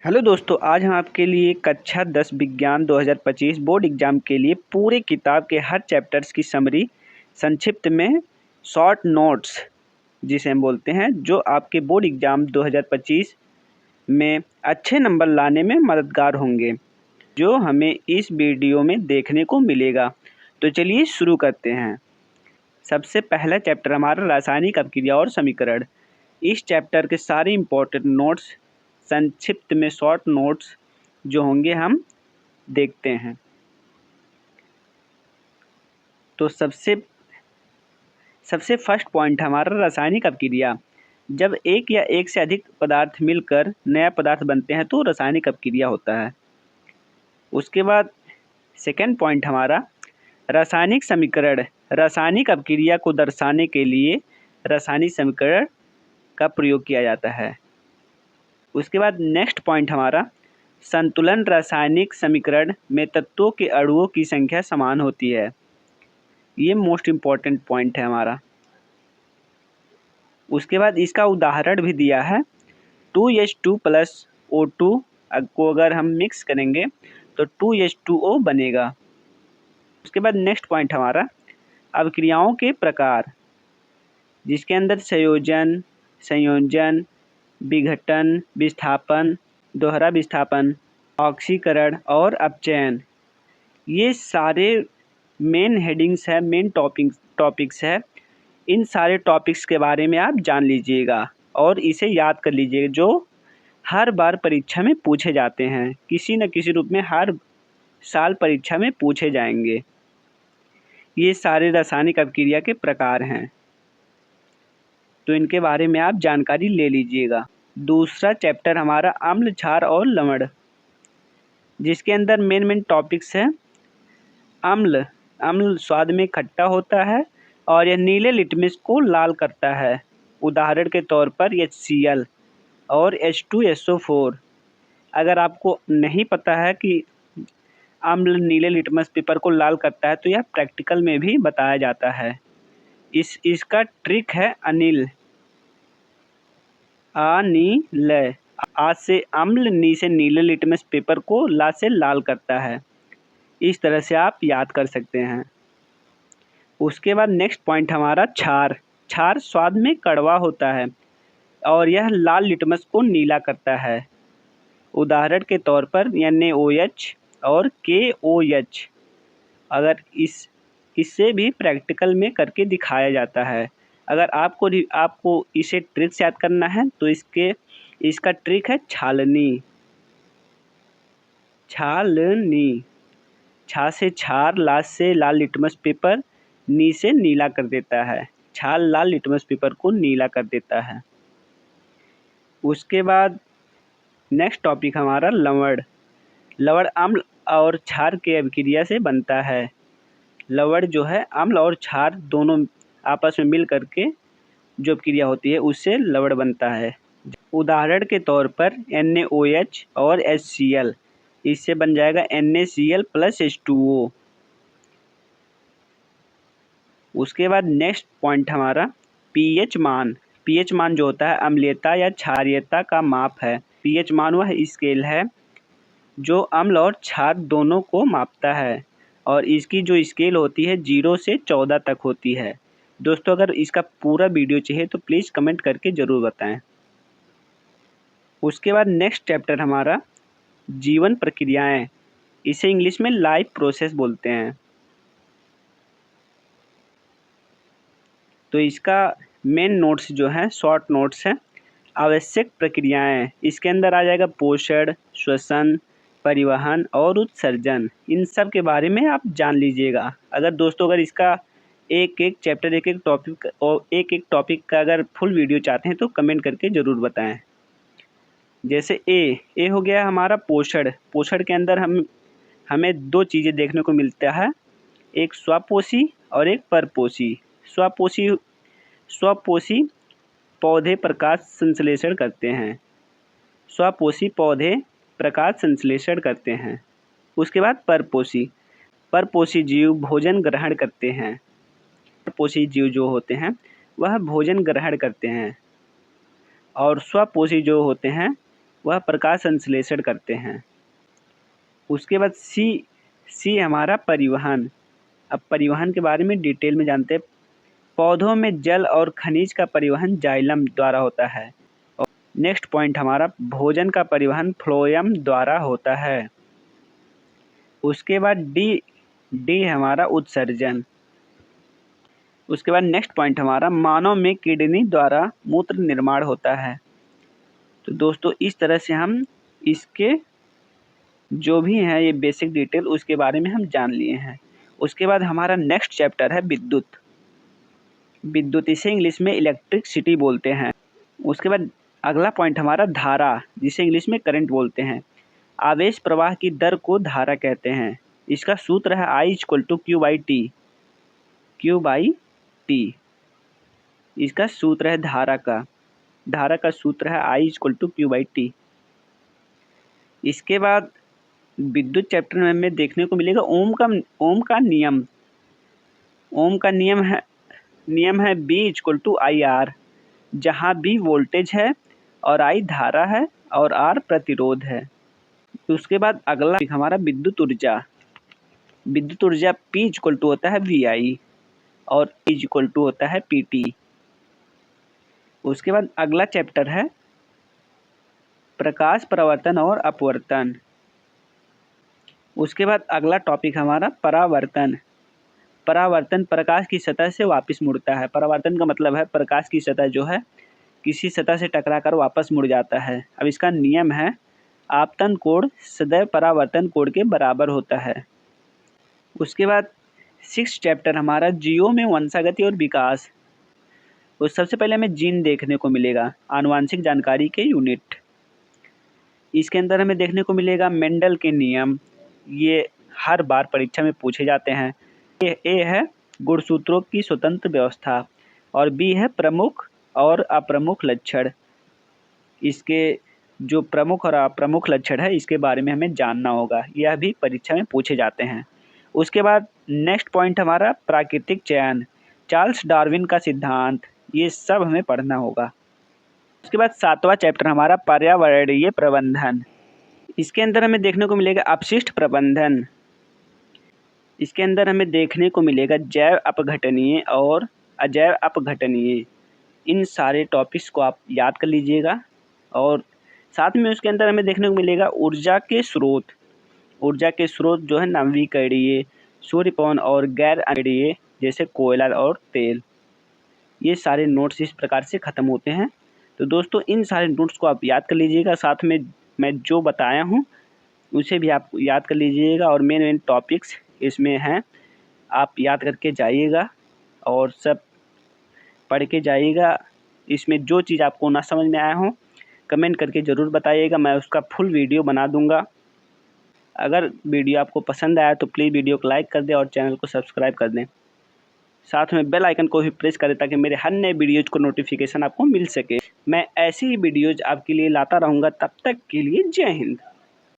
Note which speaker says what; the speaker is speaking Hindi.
Speaker 1: हेलो दोस्तों, आज हम आपके लिए कक्षा 10 विज्ञान 2025 बोर्ड एग्जाम के लिए पूरे किताब के हर चैप्टर्स की समरी संक्षिप्त में शॉर्ट नोट्स जिसे हम बोलते हैं, जो आपके बोर्ड एग्जाम 2025 में अच्छे नंबर लाने में मददगार होंगे, जो हमें इस वीडियो में देखने को मिलेगा। तो चलिए शुरू करते हैं। सबसे पहला चैप्टर हमारा रासायनिक अपक्रिया और समीकरण। इस चैप्टर के सारे इम्पोर्टेंट नोट्स संक्षिप्त में शॉर्ट नोट्स जो होंगे हम देखते हैं। तो सबसे फर्स्ट पॉइंट हमारा रासायनिक अपक्रिया। जब एक या एक से अधिक पदार्थ मिलकर नया पदार्थ बनते हैं तो रासायनिक अपक्रिया होता है। उसके बाद सेकेंड पॉइंट हमारा रासायनिक समीकरण। रासायनिक अपक्रिया को दर्शाने के लिए रासायनिक समीकरण का प्रयोग किया जाता है। उसके बाद नेक्स्ट पॉइंट हमारा संतुलन। रासायनिक समीकरण में तत्वों के अणुओं की संख्या समान होती है। ये मोस्ट इम्पॉर्टेंट पॉइंट है हमारा। उसके बाद इसका उदाहरण भी दिया है। 2H2 प्लस O2 को अगर हम मिक्स करेंगे तो 2H2O बनेगा। उसके बाद नेक्स्ट पॉइंट हमारा अभिक्रियाओं के प्रकार, जिसके अंदर संयोजन, विघटन, विस्थापन, दोहरा विस्थापन, ऑक्सीकरण और अपचयन, ये सारे मेन हेडिंग्स है, मेन टॉपिक्स है। इन सारे टॉपिक्स के बारे में आप जान लीजिएगा और इसे याद कर लीजिएगा, जो हर बार परीक्षा में पूछे जाते हैं। किसी न किसी रूप में हर साल परीक्षा में पूछे जाएंगे। ये सारे रासायनिक अपक्रिया के प्रकार हैं, तो इनके बारे में आप जानकारी ले लीजिएगा। दूसरा चैप्टर हमारा अम्ल, क्षार और लवण, जिसके अंदर मेन टॉपिक्स है। अम्ल स्वाद में खट्टा होता है और यह नीले लिटमस को लाल करता है। उदाहरण के तौर पर HCl और H2SO4। अगर आपको नहीं पता है कि अम्ल नीले लिटमस पेपर को लाल करता है तो यह प्रैक्टिकल में भी बताया जाता है। इसका ट्रिक है अनिल। आ से अम्ल, नी से नीले लिटमस पेपर को, ला से लाल करता है। इस तरह से आप याद कर सकते हैं। उसके बाद नेक्स्ट पॉइंट हमारा क्षार स्वाद में कड़वा होता है और यह लाल लिटमस को नीला करता है। उदाहरण के तौर पर NaOH और KOH। अगर इससे भी प्रैक्टिकल में करके दिखाया जाता है। अगर आपको इसे ट्रिक्स याद करना है तो इसका ट्रिक है छालनी। छा से क्षार, ला से लाल लिटमस पेपर, नी से नीला कर देता है। छाल लाल लिटमस पेपर को नीला कर देता है। उसके बाद नेक्स्ट टॉपिक हमारा लवण। अम्ल और क्षार के अभिक्रिया से बनता है। लवण जो है अम्ल और क्षार दोनों आपस में मिल करके जो क्रिया होती है उससे लवण बनता है। उदाहरण के तौर पर NaOH और HCl, इससे बन जाएगा NaCl प्लस H2O। उसके बाद नेक्स्ट पॉइंट हमारा pH मान। pH मान जो होता है अम्लीयता या क्षारीयता का माप है। pH मान वह स्केल है जो अम्ल और क्षार दोनों को मापता है और इसकी जो स्केल होती है 0 से 14 तक होती है। दोस्तों, अगर इसका पूरा वीडियो चाहिए तो प्लीज़ कमेंट करके ज़रूर बताएं। उसके बाद नेक्स्ट चैप्टर हमारा जीवन प्रक्रियाएं। इसे इंग्लिश में लाइफ प्रोसेस बोलते हैं। तो इसका मेन नोट्स जो है शॉर्ट नोट्स है। आवश्यक प्रक्रियाएं, इसके अंदर आ जाएगा पोषण, श्वसन, परिवहन और उत्सर्जन। इन सब के बारे में आप जान लीजिएगा। अगर इसका एक एक चैप्टर, एक एक टॉपिक का अगर फुल वीडियो चाहते हैं तो कमेंट करके ज़रूर बताएं। जैसे ए हो गया हमारा पोषण। पोषण के अंदर हमें दो चीज़ें देखने को मिलता है, एक स्वपोषी और एक परपोषी। स्वपोषी पौधे प्रकाश संश्लेषण करते हैं। स्वपोषी पौधे प्रकाश संश्लेषण करते हैं। उसके बाद परपोषी जीव भोजन ग्रहण करते हैं। परपोषी जीव जो होते हैं वह भोजन ग्रहण करते हैं और स्वपोषी जो होते हैं वह प्रकाश संश्लेषण करते हैं। उसके बाद सी हमारा परिवहन। अब परिवहन के बारे में डिटेल में जानते हैं। पौधों में जल और खनिज का परिवहन जाइलम द्वारा होता है। और नेक्स्ट पॉइंट हमारा भोजन का परिवहन फ्लोएम द्वारा होता है। उसके बाद डी हमारा उत्सर्जन। उसके बाद नेक्स्ट पॉइंट हमारा मानव में किडनी द्वारा मूत्र निर्माण होता है। तो दोस्तों इस तरह से हम इसके जो भी हैं ये बेसिक डिटेल उसके बारे में हम जान लिए हैं। उसके बाद हमारा नेक्स्ट चैप्टर है विद्युत। विद्युत इसे इंग्लिश में इलेक्ट्रिसिटी बोलते हैं। उसके बाद अगला पॉइंट हमारा धारा, जिसे इंग्लिश में करंट बोलते हैं। आवेश प्रवाह की दर को धारा कहते हैं। इसका सूत्र है I=Q/T। इसका सूत्र है धारा का सूत्र है I=Q/T। इसके बाद विद्युत चैप्टर में हमें देखने को मिलेगा ओम का नियम। ओम का नियम है B=IR, जहाँ B वोल्टेज है और I धारा है और R प्रतिरोध है। उसके बाद अगला हमारा विद्युत ऊर्जा। P होता है VI और E होता है PT। उसके बाद अगला चैप्टर है प्रकाश परावर्तन और अपवर्तन। उसके बाद अगला टॉपिक हमारा परावर्तन प्रकाश की सतह से वापस मुड़ता है। परावर्तन का मतलब है प्रकाश की सतह जो है किसी सतह से टकराकर वापस मुड़ जाता है। अब इसका नियम है आपतन कोण सदैव परावर्तन कोण के बराबर होता है। उसके बाद 6 चैप्टर हमारा जीवों में वंशागति और विकास। तो सबसे पहले हमें जीन देखने को मिलेगा, आनुवांशिक जानकारी के यूनिट। इसके अंदर हमें देखने को मिलेगा मेंडल के नियम, ये हर बार परीक्षा में पूछे जाते हैं। ए है गुणसूत्रों की स्वतंत्र व्यवस्था और बी है प्रमुख और अप्रमुख लक्षण। इसके जो प्रमुख और अप्रमुख लक्षण है इसके बारे में हमें जानना होगा, यह भी परीक्षा में पूछे जाते हैं। उसके बाद नेक्स्ट पॉइंट हमारा प्राकृतिक चयन, चार्ल्स डार्विन का सिद्धांत, ये सब हमें पढ़ना होगा। उसके बाद 7वां चैप्टर हमारा पर्यावरणीय प्रबंधन। इसके अंदर हमें देखने को मिलेगा अपशिष्ट प्रबंधन। इसके अंदर हमें देखने को मिलेगा जैव अपघटनीय और अजैव अपघटनीय। इन सारे टॉपिक्स को आप याद कर लीजिएगा। और साथ में उसके अंदर हमें देखने को मिलेगा ऊर्जा के स्रोत जो है नवीकरणीय, सूर्य पवन और गैर अनवीकरणीय जैसे कोयला और तेल। ये सारे नोट्स इस प्रकार से ख़त्म होते हैं। तो दोस्तों इन सारे नोट्स को आप याद कर लीजिएगा, साथ में मैं जो बताया हूँ उसे भी आप याद कर लीजिएगा और मेन टॉपिक्स इसमें हैं, आप याद करके जाइएगा और सब पढ़ के जाइएगा। इसमें जो चीज़ आपको ना समझ में आया हो कमेंट करके ज़रूर बताइएगा, मैं उसका फुल वीडियो बना दूँगा। अगर वीडियो आपको पसंद आया तो प्लीज़ वीडियो को लाइक कर दें और चैनल को सब्सक्राइब कर दें। साथ में बेल आइकन को भी प्रेस करें ताकि मेरे हर नए वीडियोज़ को नोटिफिकेशन आपको मिल सके। मैं ऐसी ही वीडियोज़ आपके लिए लाता रहूँगा। तब तक के लिए जय हिंद।